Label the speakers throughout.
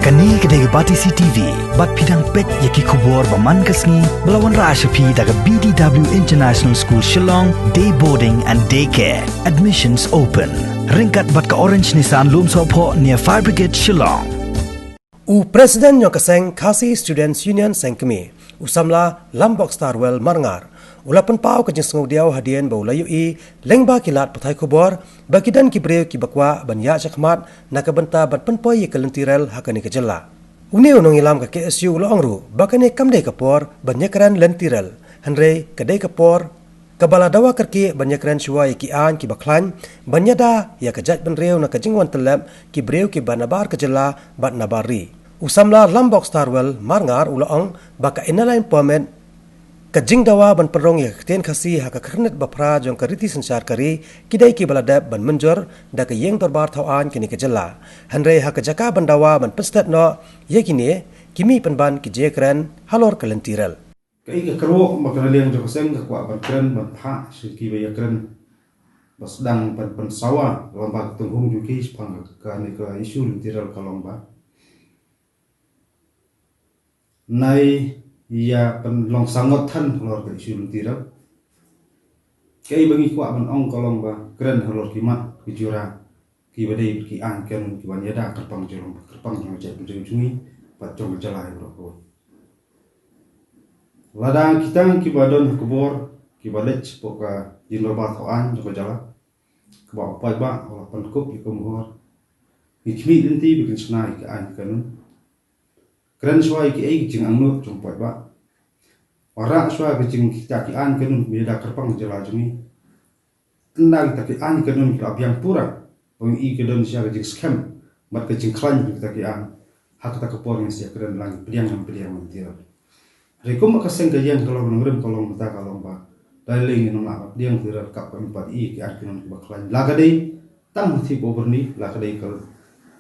Speaker 1: Kani kedai bati CTV, bat pidang pet yaki kubur baman kasni melawan Rashapi daga BDW International School Shillong, day boarding and daycare. Admissions open. Ringkat bat ke Orange Nissan Loom Sopo near Fire Brigade Shillong.
Speaker 2: Presiden yang keseng Khasi Students Union sengkemi usamla Lambok Starwell Marngar ulapan pau kejeng sengudiau hadian bau layu i lengba kilat patai kubor bagidan kibreu kibakwa banya cakmat nak benta bat penpoi kelentirel hakani kejela uni unong ilam ke KSU ulongru bakane kamdai kapor banyakran lentirel hanrei kedai kapor Kabala dawa kerki banyakran syua ki an ki baklan banyada ya kejat benreu na kejingwan telep ki breu ki banabar kejela bat nabari usamla Lambok Starwell Marngar ulang baka inalain pomen kejing dawa ban perong ya ketien khasi haka kernet bapra jong kariti sensar kari kidai ki baladab ban menjor da ke yeng torbar thawan kini kejela hanrei haka jaka ban dawa ban pestat no ye kini kimi penban ki jekran halor kelentirel
Speaker 3: cái karo makana liang jo seng kwa ban kren ban pha ki be kren bas dang ban sawa lomba tung hung ju ki phang ka ni ka isu tiral kalomba nai ya ban long sangot than lor ka isu tiral kai bangi kwa ban ong kalomba kren halor ki mat ki jura ki bade ki an ken ki ban yada kerpang jolong kerpang jong jai bu jungi pat jong jalai ro Ladang kita kibadon kubor kibalet poka jinrobat hoan joko jala kebab pai ba ola penkup ikumhor ikmi dinti bikin senai ke an kanun keren suai ki ai jing angnu jong pai ba ora suai ke jing kita ki an kanun beda kerpang jala jumi tenang ta ki an kanun ki abyang pura ong i kedon sia ke jing scam mat ke jing klan kita ki an hak ta kapor ni sia keren lang pediang mentira Rekum makaseng kajian kalau menurut kalau kita kalau ba daling ini nak dia yang tidak kap kami pada i kearkinan kebakaran lagadai tang mesti poberni lagadai kalau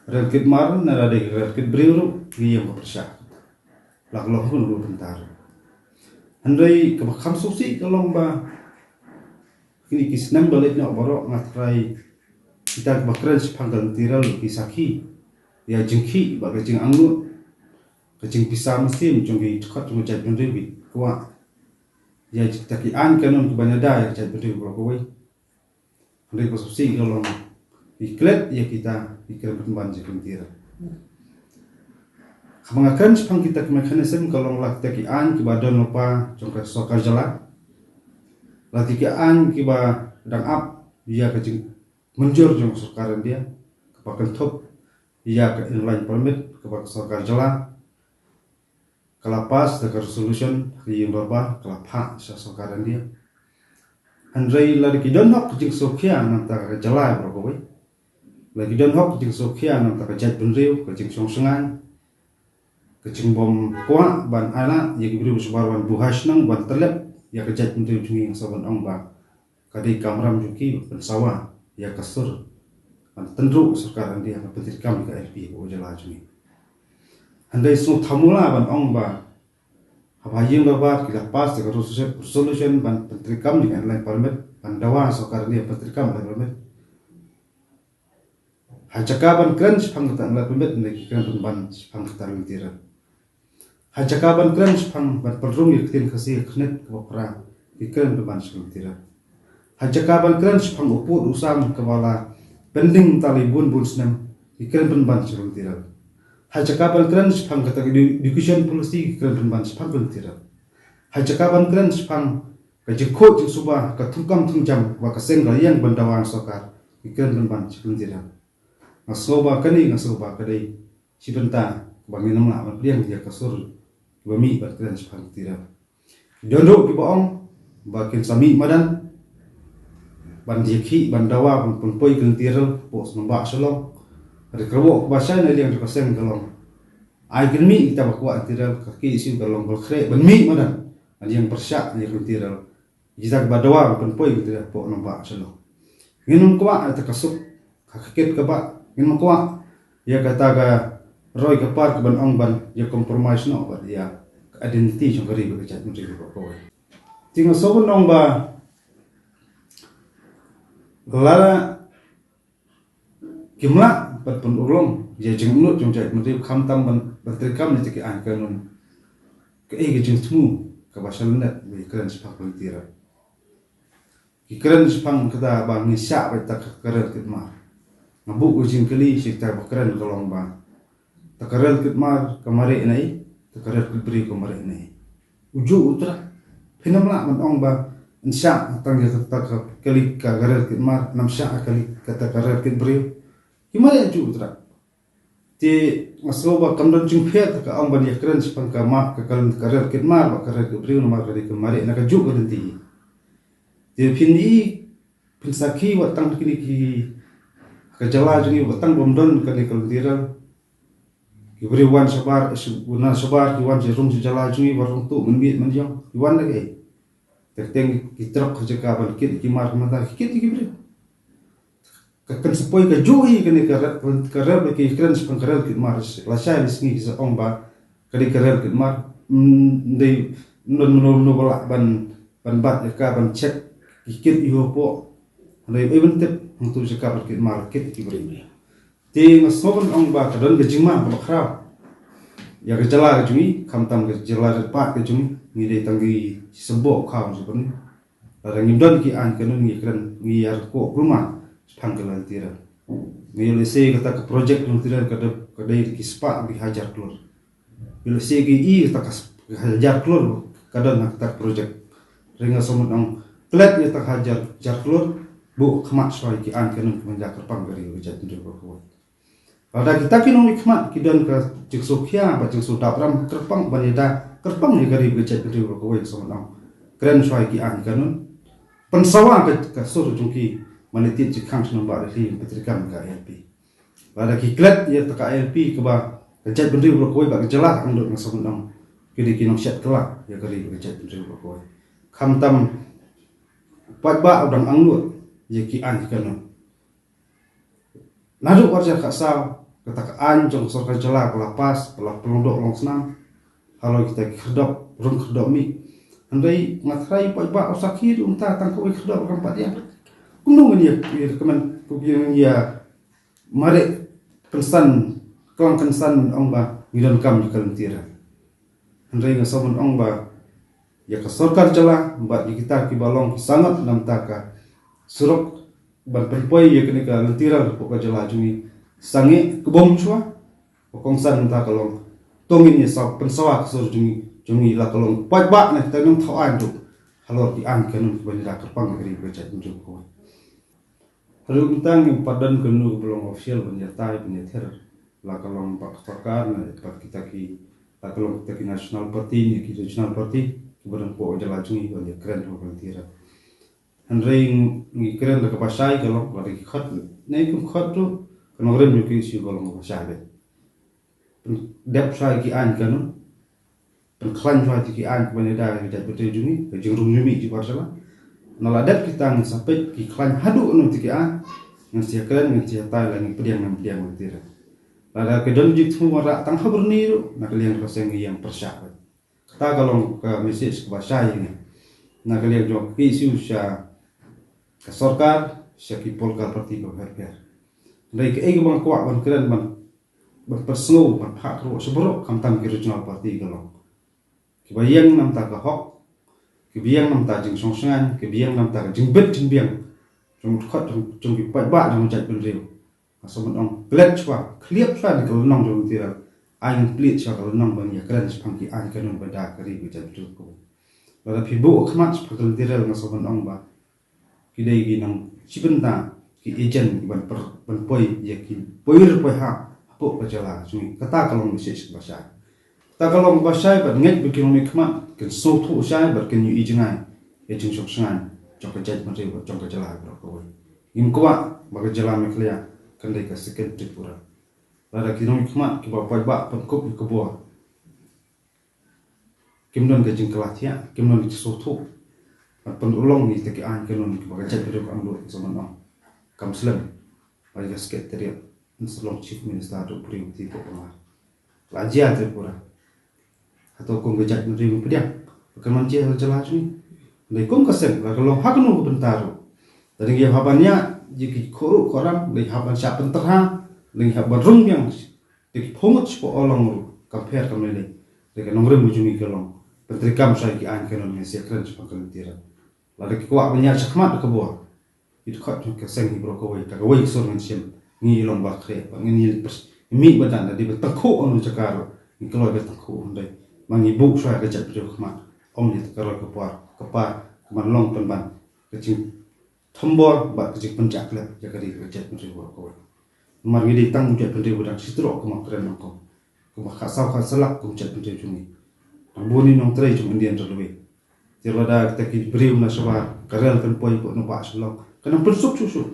Speaker 3: rekit mar naradai rekit beriru dia yang bersyak lagloh pun dulu bentar andai kebakam susi kalau ba ini kisnam balik nak borok ngatrai kita kebakaran sepanggal tiral kisaki ya jengki bagai jeng anglut kecing pisah mesti mencunggi cekat cuma cat benderi kuat ya kita kian kanun kebanyakan ya cat benderi berkawai benderi konsumsi kalau iklet ya kita ikut berteman jadi tira kemangakan sepang kita mekanisme kalau lah kita kian kibadon lupa cungkat sokar jalan latih kian kiba dang up dia kecing menjur jong sokaran dia kepakan top dia ke inline permit kepakan sokar jalan kelapas dekat resolution yang berubah kelapa sesukaran dia. Andrei lagi kidon hok jing sokian nanti ke jalai berkawai. Lagi kidon hok jing sokian nanti ke jat benriu ke jing songsengan ke jing bom kuat ban anak yang diberi sebarwan buhas nang ban terlep ya ke jat benriu jungi yang saban ong ba kadai kamram juki ban sawah ya kasur ban tendru sekarang dia pentir kami ke LP ke jalai jungi. Andai semua tamula ban ong ba apa yang berbuat kita pas dengan resolution ban pentrikam dengan lain permit ban dawa sokar dia pentrikam lain permit hajakaban keren sepang kita lain permit lagi keren ban sepang kita litiran hajakaban keren sepang ban perung ikhtin kasih knet kebapra keren ban sepang litiran hajakaban keren sepang uput usam kepala pending tali bun senam keren ban sepang litiran Hajakaban keren sepang kata education policy keren penban sepang tidak. Hajakaban keren sepang kajikot yang subah katungkam tungjam wakaseng layang bandawang sokar keren penban sepang tidak. Ngasoba kani ngasoba kadai sibenta bangin nama amat liang dia kasur bami keren sepang tidak. Dondok di boong bakin sami madan bandiki bandawa penpoi kentiral pos nombak selong ada kerwok bahasa ni yang terkaseng kalau air mi kita bawa tiral kaki isi kalau berkre benmi mana ada yang persyak yang tiral jika badawa penpoi kita pok nampak selo minum kuat terkasuk kakek kebak minum kuat ya kata ga roy kepar ke ban ong ban ya compromise no bar ya identity yang kari bekerja menteri berkawai tinggal sobun ong ba lara kimla ban pun ulong ye jing nut jong jai menteri kham tam ban tri kam ni tiki an kanun ke e jing tmu ka basal net be kran sipak tira ki kran sipang kada ba ngi sya ba tak karer kitma ngabu ujing kali sikta ba kran kolong ba takarer kitma kamare nai takarer bri kamare nai uju utra pinamla man ong ba insya tang ya tak kali ka karer kitma nam sya kali kata karer kit bri himaya uju utra ti masoba kamdon jing phet ka ong ban ya kran sipang ka ma ka karer kitma ba karer kit bri no ma kali kamare na ka ju ganti dia pini pinsaki watang kini ki kejala juni watang bomdon kani kalutira ki beri wan sabar guna sabar ki wan jerum jala juni warung tu menbit menjong ki wan lagi terteng ki trok jeka ban kit ki mar mata kit ki beri kan sepoi ka jui kani karer ki kran sepang karer ki mar la sai lisni ki ong ba kani karer ki mar ndei non bala ban bat ka ban check kit iho po andai even tip untuk jika berkit market ki beri ti ngasobon ong ba kadon ke jingma ba khrap ya ke jala ke jumi kamtam ke jala pa ke jumi ngi dei tangi sebo kham sebon ada ngimdon ki an kanun ngi kran ngi yar ko rumah pangkalan tira ngi lese kata ke project nung tira ke dei ki spa bi hajar klur lese ki i kata ke hajar klur kadon nak project ringa somon ong klet ya tak hajar jarklur bu khmat soi ki an kanun menjak terpang dari wajat tu ko pada kita kinong khmat kidan ka jikso khia ba jikso dapram terpang banida terpang ni dari wajat tu ko wai somang kren soi ki an kanun pensawa ka sur jungki manitit jikhang snon ba ri petrikam ka LP pada ki klet ya tak LP ke ba wajat tu ko wai ba jela ang dok somang kidi kinong set kelak ya kari wajat tu ko kham tam pat ba udang anglut ye ki an kana nadu warja khasau kata an jong sorka jela lapas pela pelondok long senam halo kita khedop rung khedop mi andai ngatrai pat ba usakir unta tang ko khedop kam pat ya kunung ni kemen kubiang ya mare kensan klang kensan ong ba ngidan kam di kalentira andai ngasamon ong ba ya ka sorkar jala ba kita ki balong sangat nam taka surok ban perpoi ya kene ka lentira ko ka jala jumi sange kebom chua kong san ta kalong tongin ya sa pensawa sur jumi la kalong pat ba na ta nung thawan ju halor di an kanun ban da kerpang gari ba chat ju ko halu tang yang padan kenu belum official ban ya tai ban ya ter la kalong pak sorkar na pat kita ki la kalong kita ki national party ni ki regional party kemudian po jala jungi ko dia keren ko tira andring ngi keren la kapasai kalau lagi khat nei kum khat tu kono rem yuki si ko long pasai be dep sai ki an kanu pen klan jwa ki an ko ne da da betul jungi ke jung jumi ji barsala nala dep kita sampai ki klan hadu anu ti an ngi keren ngi ta la ngi pediang pediang tira la ke don jik tu mara tang khabar ni ru nak liang rasa yang persya ta kalong ka message ke bahasa ini na kalian jo isu sya ka sarkar sya ki polkar parti ko herper dai ke ege bang kwa ban keren ban persno ban phak ro sebro kam tam ki regional parti kalong ki bayang nam ta ka hok ki biang nam ta jing songsangan ki biang nam ta jing bet jing biang jong khot jong ki pat ba jong chat ben riu asomon ong glet chwa kliap chwa ni ko nong jong tira aing plit cha kalau nang bang ya keren sepang ki an kanun pada kari bi jat tu ko la phi bo khmat pakal direl na soban ong ba ki dei gi nang sibenta ki agent ban poi ya ki poir poi ha po pa jala sui kata kalong message bahasa ta kalong bahasa ba nget bi kilometer khmat ken so thu sai ba ken yu i jingai e jing sok sangan chok jat ma re ba chok jala ko im ko ba ga jala me khlia kan dei ka second tripura pada kinong khmat ki ba pai ba pan kop ki bo kimnon ke jing kelatia kimnon ki so thu pan ulong ni te ki an kinon ki ba jat re am lo zaman no kam slam ba ga secretary insulong chief minister to pring ti ko ma la jia te pura atau kong ga jat re mu pedia kan man je jala chu le kong ka sen la lo ha kanu bentar dari ya habannya jiki khoro koram le haban sya penterha lihat barung yang di pomot sepo orang compare kami le dengan nomor mujuni kelong menteri kam saya ki an kenon Malaysia keren sepang kelentira lalu kuat banyak sakmat ke bawah itu kat ke sengi brokawai kagawai sur mention ni long bakre ngini pers mi badan di betangko onu cakar ni kalau betangko ondai mangi bu saya ke jat bro khmat om ni kalau kepar keman long penban kecing tombor bat kecing pencak le jaga di jat bro brokawai mar ngidi tang jat pendri budak sitro kemak keren nongko kemak khasau khasalak kum jat pendri juni amboni nong trai jum indian terlebih tiada kita ki beriu na sabar karel kan poi ko no pas long kana persuk susu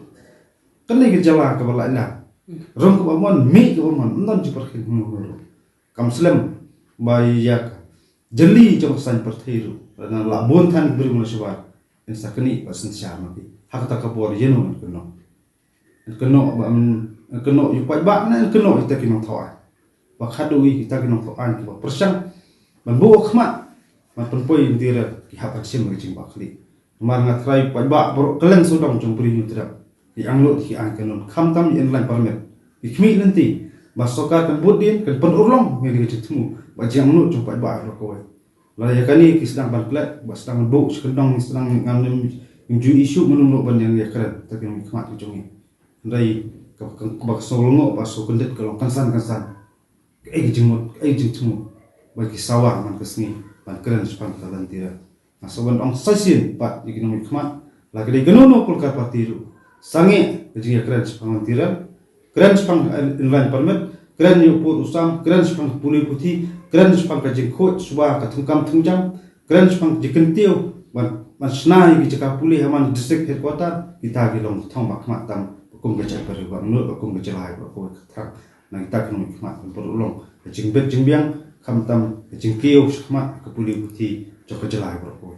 Speaker 3: kana gejala ka bala ila rong ko amon mi ko amon non ji perkhil ngoro kam slam bai yak jeli jong san pertheiru na la bon than beriu na sabar en sakni pasen syama ki hak ta ka bor yeno kono yu pai ba na kono ita ki no thawa wa khadui kita ki no thawan ki persang man bo khmat man poi ndira ki hapat sim ngi jing bakli mar nga trai pai ba bro kelen sudong jong pri yu tra ki anglo ki an kanon kham tam yen lan parmet ki khmi nanti masoka kan budin kan pen urlong me li tmu ba jang nu jong pai ba ro ko la ya kani ki sedang ban plat ba sedang bo sekendong sedang ngam ju isu menung ban yang ya keren tapi mi khmat jong ni ndai ka solongo ba so kundet kalong kansan ai jing tmu ba ki sawar man kesni ban keren sepang kalantira asoban ong sasin pat ekonomi khmat la kali genono kulka patiru sange ji keren sepang kalantira keren sepang inline permit keren yu put usam keren sepang puli puti keren sepang ka jingkhot suba ka thungkam thungjam keren sepang jikentiu ban snai ki jaka puli haman district headquarter kita ki long thong ba khmat tam kum ka chak pare ba no kum ka chalai ba ko thak na kita ekonomi khmat por ulong jingbet jingbiang kham tam jingkiu khmat ka puli puti cho ka chalai ba ko